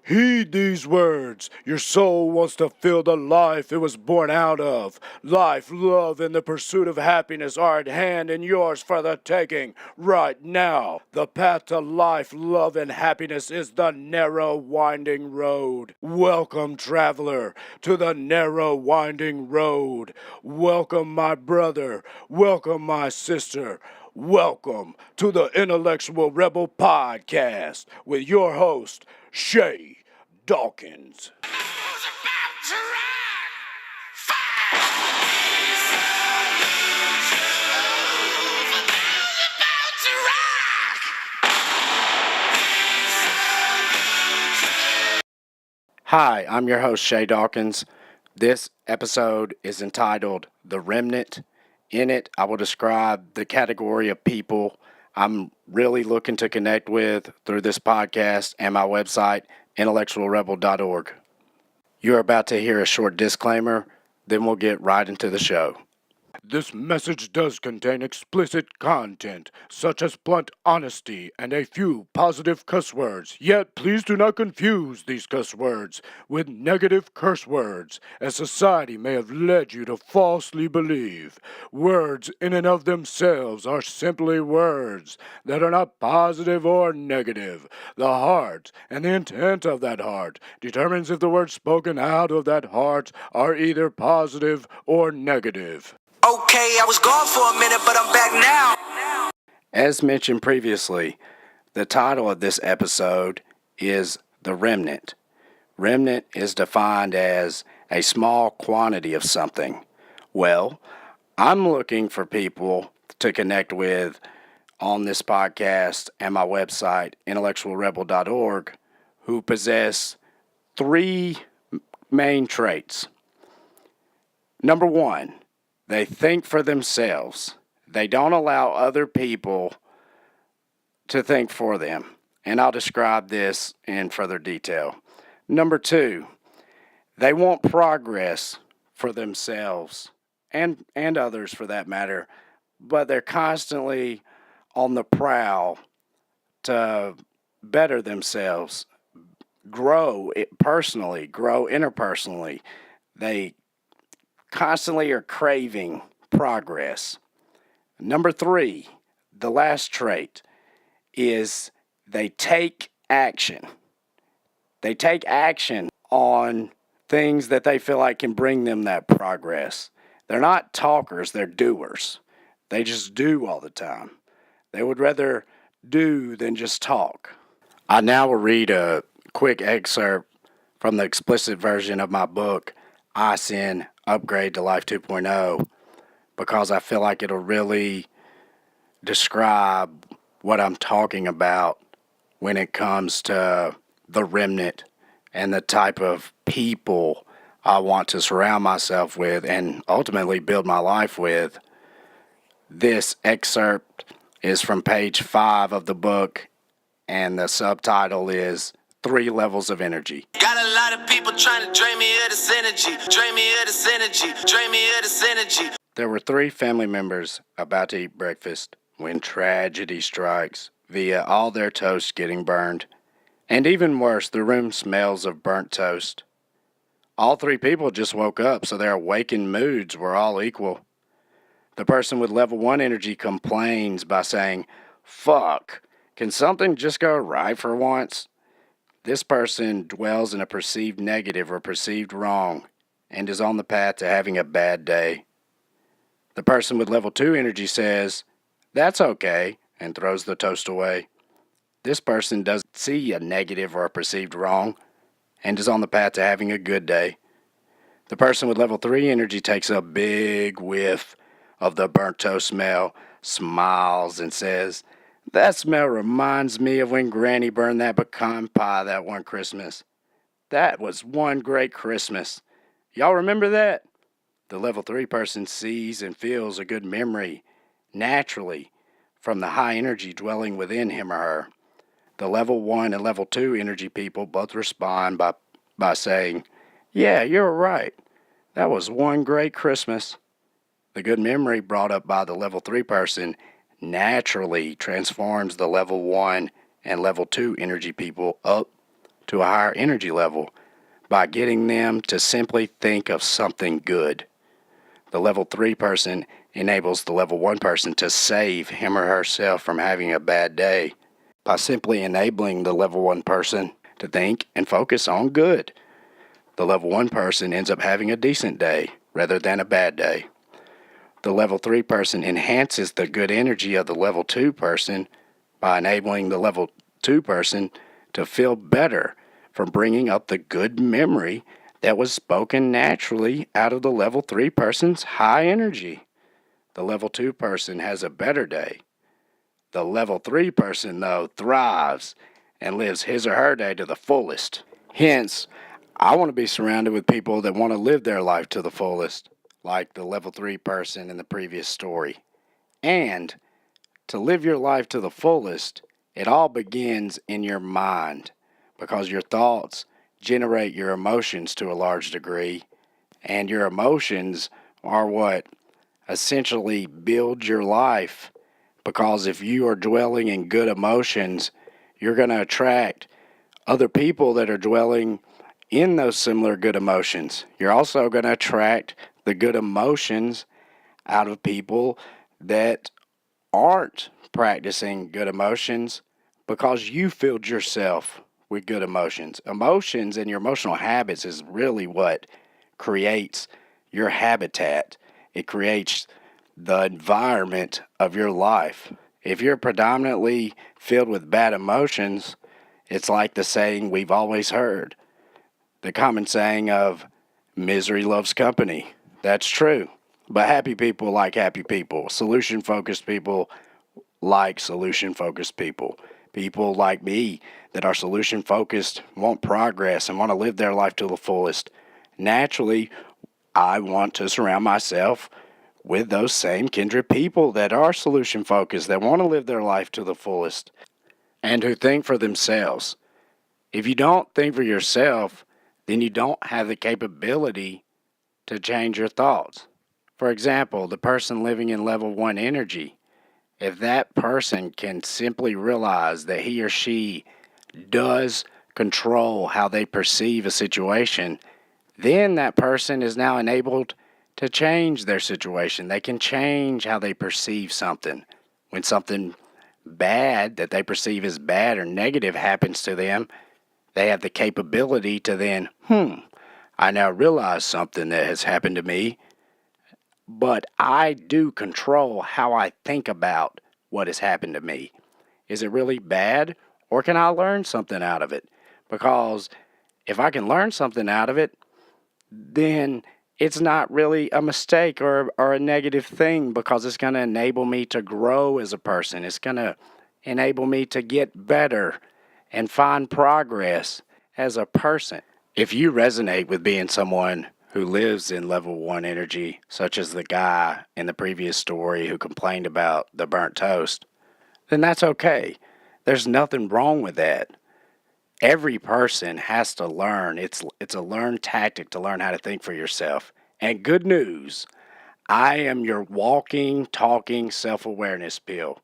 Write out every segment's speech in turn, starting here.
Heed these words. Your soul wants to feel the life it was born out of. Life, love, and the pursuit of happiness are at hand and yours for the taking right now. The path to life, love, and happiness is the narrow, winding road. Welcome, traveler, to the narrow, winding road. Welcome, my brother. Welcome, my sister. Welcome to the Intellectual Rebel Podcast with your host, Shay Dawkins. Hi, I'm your host, Shay Dawkins. This episode is entitled The Remnant. In it, I will describe the category of people I'm really looking to connect with through this podcast and my website, intellectualrebel.org. You're about to hear a short disclaimer, then we'll get right into the show. This message does contain explicit content, such as blunt honesty and a few positive cuss words. Yet, please do not confuse these cuss words with negative curse words, as society may have led you to falsely believe. Words in and of themselves are simply words that are not positive or negative. The heart and the intent of that heart determines if the words spoken out of that heart are either positive or negative. Okay, I was gone for a minute, but I'm back now. As mentioned previously, the title of this episode is The Remnant. Remnant is defined as a small quantity of something. Well, I'm looking for people to connect with on this podcast and my website, intellectualrebel.org, who possess three main traits. Number one, they think for themselves. They don't allow other people to think for them. And I'll describe this in further detail. Number two, they want progress for themselves and others for that matter, but they're constantly on the prowl to better themselves, grow personally, grow interpersonally. They constantly are craving progress. Number three, the last trait, is they take action. They take action on things that they feel like can bring them that progress. They're not talkers, they're doers. They just do all the time. They would rather do than just talk. I now will read a quick excerpt from the explicit version of my book, I Sin, Upgrade to Life 2.0, because I feel like it'll really describe what I'm talking about when it comes to the remnant and the type of people I want to surround myself with and ultimately build my life with. This excerpt is from page 5 of the book, and the subtitle is 3 Levels of Energy. Got a lot of people trying to drain me of this energy, drain me of this energy, drain me of this energy. There were 3 family members about to eat breakfast when tragedy strikes via all their toast getting burned. And even worse, the room smells of burnt toast. All 3 people just woke up, so their awakened moods were all equal. The person with level 1 energy complains by saying, "Fuck, can something just go right for once?" This person dwells in a perceived negative or perceived wrong and is on the path to having a bad day. The person with level 2 energy says, "That's okay," and throws the toast away. This person doesn't see a negative or a perceived wrong and is on the path to having a good day. The person with level 3 energy takes a big whiff of the burnt toast smell, smiles, and says, "That smell reminds me of when Granny burned that pecan pie that one Christmas. That was one great Christmas. Y'all remember that?" The level 3 person sees and feels a good memory naturally from the high energy dwelling within him or her. The level 1 and level 2 energy people both respond by saying, "Yeah, you're right. That was one great Christmas." The good memory brought up by the level 3 person naturally transforms the level 1 and level 2 energy people up to a higher energy level by getting them to simply think of something good. The level 3 person enables the level 1 person to save him or herself from having a bad day by simply enabling the level 1 person to think and focus on good. The level 1 person ends up having a decent day rather than a bad day. The level 3 person enhances the good energy of the level 2 person by enabling the level 2 person to feel better from bringing up the good memory that was spoken naturally out of the level 3 person's high energy. The level 2 person has a better day. The level 3 person, though, thrives and lives his or her day to the fullest. Hence, I want to be surrounded with people that want to live their life to the fullest, like the level 3 person in the previous story. And to live your life to the fullest, it all begins in your mind, because your thoughts generate your emotions to a large degree, and your emotions are what essentially build your life. Because if you are dwelling in good emotions, you're going to attract other people that are dwelling in those similar good emotions. You're also going to attract the good emotions out of people that aren't practicing good emotions, because you filled yourself with good emotions. Emotions and your emotional habits is really what creates your habitat. It creates the environment of your life. If you're predominantly filled with bad emotions, it's like the saying we've always heard, the common saying of misery loves company. That's true. But happy people like happy people. Solution-focused people like solution-focused people. People like me that are solution-focused, want progress, and want to live their life to the fullest. Naturally, I want to surround myself with those same kindred people that are solution-focused, that want to live their life to the fullest, and who think for themselves. If you don't think for yourself, then you don't have the capability to change your thoughts. For example, the person living in level 1 energy, if that person can simply realize that he or she does control how they perceive a situation, then that person is now enabled to change their situation. They can change how they perceive something. When something bad that they perceive as bad or negative happens to them, they have the capability to then, I now realize something that has happened to me, but I do control how I think about what has happened to me. Is it really bad, or can I learn something out of it? Because if I can learn something out of it, then it's not really a mistake or a negative thing, because it's going to enable me to grow as a person. It's going to enable me to get better and find progress as a person. If you resonate with being someone who lives in level 1 energy, such as the guy in the previous story who complained about the burnt toast, then that's okay. There's nothing wrong with that. Every person has to learn. It's a learned tactic to learn how to think for yourself. And good news, I am your walking, talking self-awareness pill.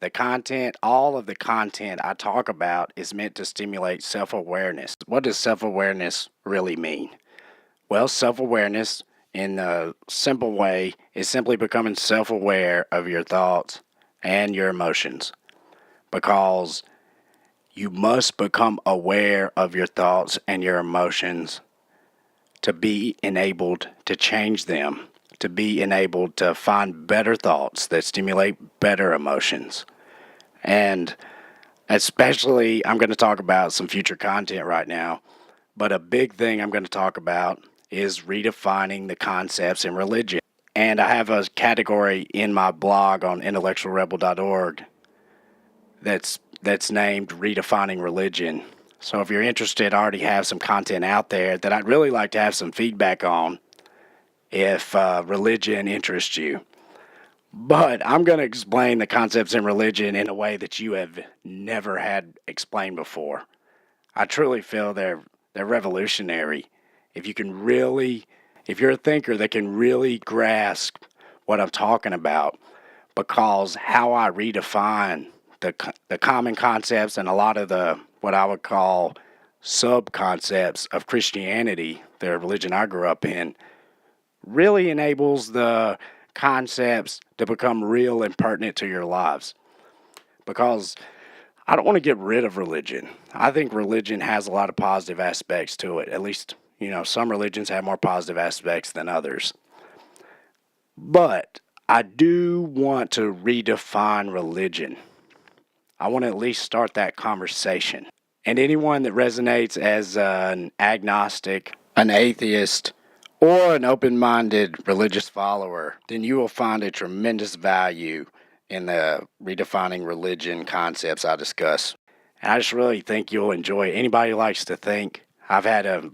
The content, all of the content I talk about is meant to stimulate self-awareness. What does self-awareness really mean? Well, self-awareness, in a simple way, is simply becoming self-aware of your thoughts and your emotions. Because you must become aware of your thoughts and your emotions to be enabled to change them, to be enabled to find better thoughts that stimulate better emotions. And especially, I'm going to talk about some future content right now, but a big thing I'm going to talk about is redefining the concepts in religion. And I have a category in my blog on intellectualrebel.org that's named Redefining Religion. So if you're interested, I already have some content out there that I'd really like to have some feedback on if religion interests you. But I'm going to explain the concepts in religion in a way that you have never had explained before. I truly feel they're revolutionary. If you're a thinker that can really grasp what I'm talking about, because how I redefine the common concepts and a lot of the what I would call sub-concepts of Christianity, the religion I grew up in, really enables the concepts to become real and pertinent to your lives. Because I don't want to get rid of religion. I think religion has a lot of positive aspects to it. At least, some religions have more positive aspects than others. But I do want to redefine religion. I want to at least start that conversation. And anyone that resonates as an agnostic, an atheist, or an open-minded religious follower, then you will find a tremendous value in the redefining religion concepts I discuss. And I just really think you'll enjoy it. Anybody who likes to think. I've had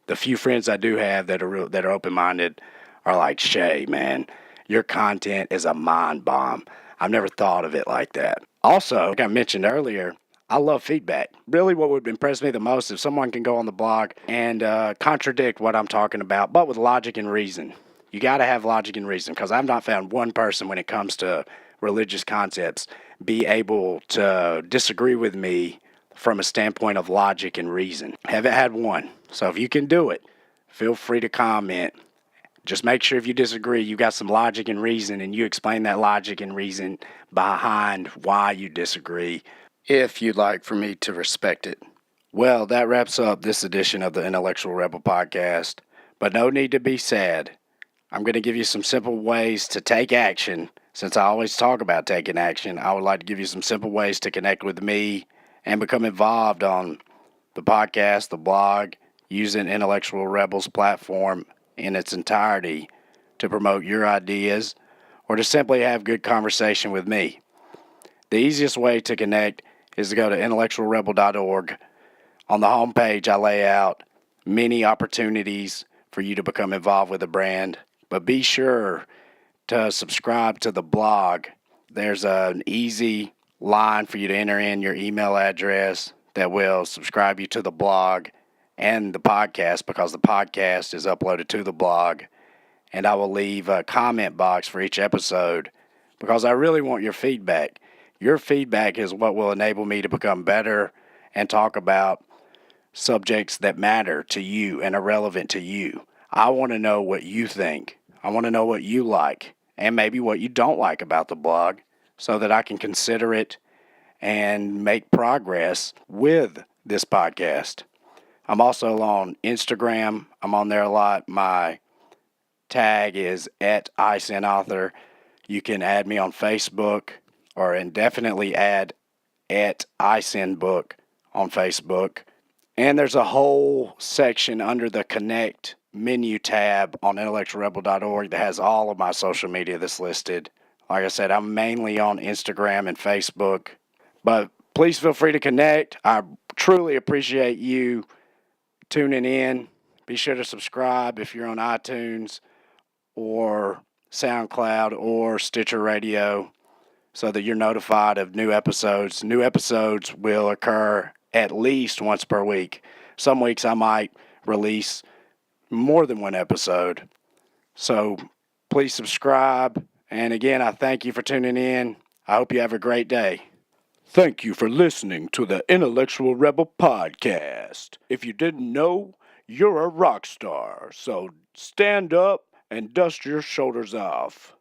the few friends I do have that are open-minded are like, Shay, man, your content is a mind bomb. I've never thought of it like that. Also, like I mentioned earlier, I love feedback. Really, what would impress me the most is if someone can go on the blog and contradict what I'm talking about, but with logic and reason. You got to have logic and reason, because I've not found one person when it comes to religious concepts be able to disagree with me from a standpoint of logic and reason. Haven't had one. So if you can do it, feel free to comment. Just make sure if you disagree, you got some logic and reason, and you explain that logic and reason behind why you disagree, if you'd like for me to respect it. Well, that wraps up this edition of the Intellectual Rebel Podcast, but no need to be sad. I'm going to give you some simple ways to take action. Since I always talk about taking action, I would like to give you some simple ways to connect with me and become involved on the podcast, the blog, using Intellectual Rebel's platform in its entirety to promote your ideas or to simply have good conversation with me. The easiest way to connect is to go to intellectualrebel.org. On the homepage, I lay out many opportunities for you to become involved with the brand, but be sure to subscribe to the blog. There's an easy line for you to enter in your email address that will subscribe you to the blog and the podcast, because the podcast is uploaded to the blog. And I will leave a comment box for each episode because I really want your feedback. Your feedback is what will enable me to become better and talk about subjects that matter to you and are relevant to you. I want to know what you think. I want to know what you like and maybe what you don't like about the blog so that I can consider it and make progress with this podcast. I'm also on Instagram. I'm on there a lot. My tag is @ISINAuthor. You can add me on Facebook or indefinitely add @ISINBook on Facebook. And there's a whole section under the Connect menu tab on intellectualrebel.org that has all of my social media that's listed. Like I said, I'm mainly on Instagram and Facebook. But please feel free to connect. I truly appreciate you tuning in. Be sure to subscribe if you're on iTunes or SoundCloud or Stitcher Radio so that you're notified of new episodes. New episodes will occur at least once per week. Some weeks I might release more than one episode. So please subscribe. And again, I thank you for tuning in. I hope you have a great day. Thank you for listening to the Intellectual Rebel Podcast. If you didn't know, you're a rock star. So stand up and dust your shoulders off.